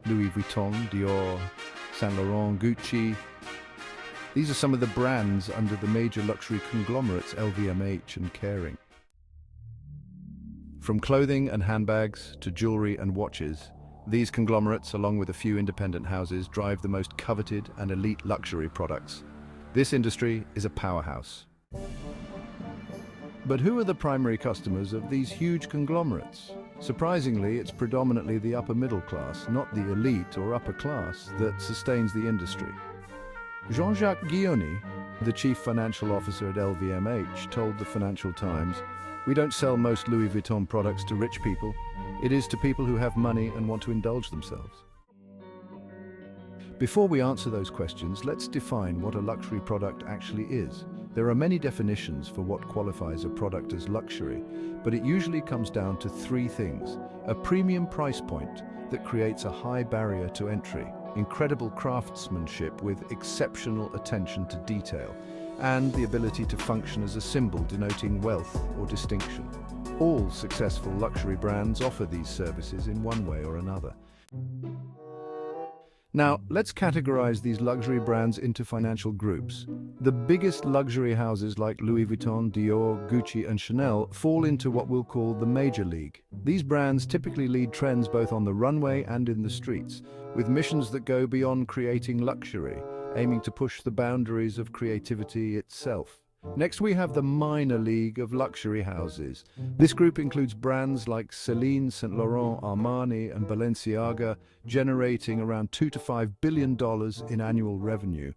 Louis Vuitton, Dior, Saint Laurent, Gucci. These are some of the brands under the major luxury conglomerates LVMH and Kering. From clothing and handbags to jewelry and watches, these conglomerates, along with a few independent houses, drive the most coveted and elite luxury products. This industry is a powerhouse. But who are the primary customers of these huge conglomerates? Surprisingly, it's predominantly the upper middle class, not the elite or upper class, that sustains the industry. Jean-Jacques Guillaume, the chief financial officer at LVMH, told the Financial Times, "We don't sell most Louis Vuitton products to rich people. It is to people who have money and want to indulge themselves." Before we answer those questions, let's define what a luxury product actually is. There are many definitions for what qualifies a product as luxury, but it usually comes down to three things: a premium price point that creates a high barrier to entry, incredible craftsmanship with exceptional attention to detail, and the ability to function as a symbol denoting wealth or distinction. All successful luxury brands offer these services in one way or another. Now, let's categorize these luxury brands into financial groups. The biggest luxury houses like Louis Vuitton, Dior, Gucci, and Chanel fall into what we'll call the major league. These brands typically lead trends both on the runway and in the streets, with missions that go beyond creating luxury, aiming to push the boundaries of creativity itself. Next, we have the minor league of luxury houses. This group includes brands like Celine, Saint Laurent, Armani, and Balenciaga, generating around $2 to $5 billion in annual revenue.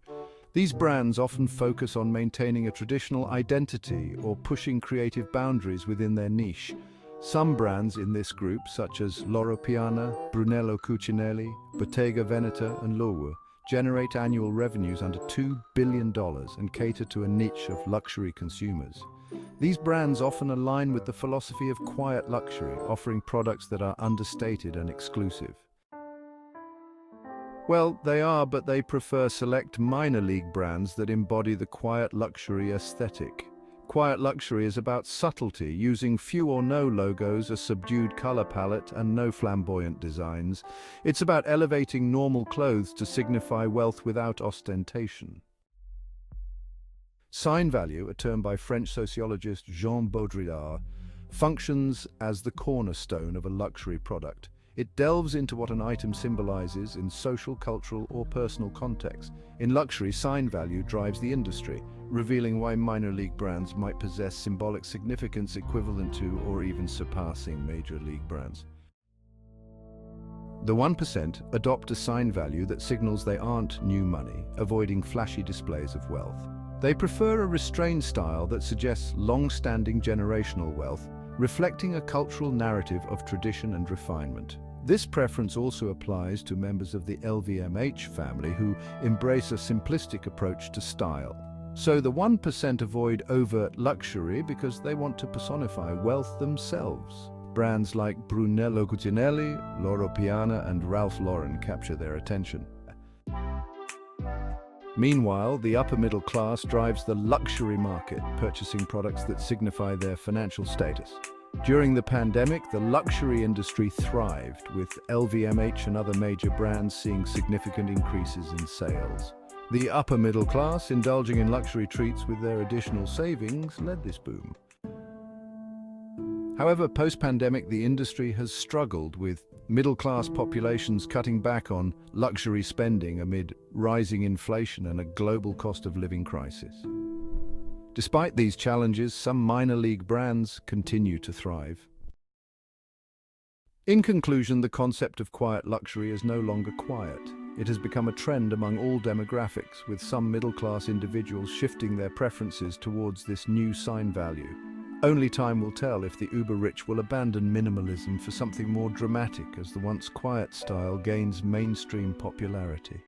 These brands often focus on maintaining a traditional identity or pushing creative boundaries within their niche. Some brands in this group, such as Loro, Piana, Brunello, Cucinelli, Bottega Veneta, and Loro, generate annual revenues under $2 billion and cater to a niche of luxury consumers. These brands often align with the philosophy of quiet luxury, offering products that are understated and exclusive. Well, they are, but they prefer select minor league brands that embody the quiet luxury aesthetic. Quiet luxury is about subtlety, using few or no logos, a subdued color palette, and no flamboyant designs. It's about elevating normal clothes to signify wealth without ostentation. Sign value, a term by French sociologist Jean Baudrillard, functions as the cornerstone of a luxury product. It delves into what an item symbolizes in social, cultural, or personal context. In luxury, sign value drives the industry, revealing why minor league brands might possess symbolic significance equivalent to or even surpassing major league brands. The 1% adopt a sign value that signals they aren't new money, avoiding flashy displays of wealth. They prefer a restrained style that suggests long-standing generational wealth, reflecting a cultural narrative of tradition and refinement. This preference also applies to members of the LVMH family who embrace a simplistic approach to style. So the 1% avoid overt luxury because they want to personify wealth themselves. Brands like Brunello, Cucinelli, Loro, Piana, and Ralph Lauren capture their attention. Meanwhile, the upper middle class drives the luxury market, purchasing products that signify their financial status. During the pandemic, the luxury industry thrived, with LVMH and other major brands seeing significant increases in sales. The upper middle class, indulging in luxury treats with their additional savings, led this boom. However, post-pandemic, the industry has struggled, with middle-class populations cutting back on luxury spending amid rising inflation and a global cost of living crisis. Despite these challenges, some minor league brands continue to thrive. In conclusion, the concept of quiet luxury is no longer quiet. It has become a trend among all demographics, with some middle-class individuals shifting their preferences towards this new sign value. Only time will tell if the uber-rich will abandon minimalism for something more dramatic as the once quiet style gains mainstream popularity.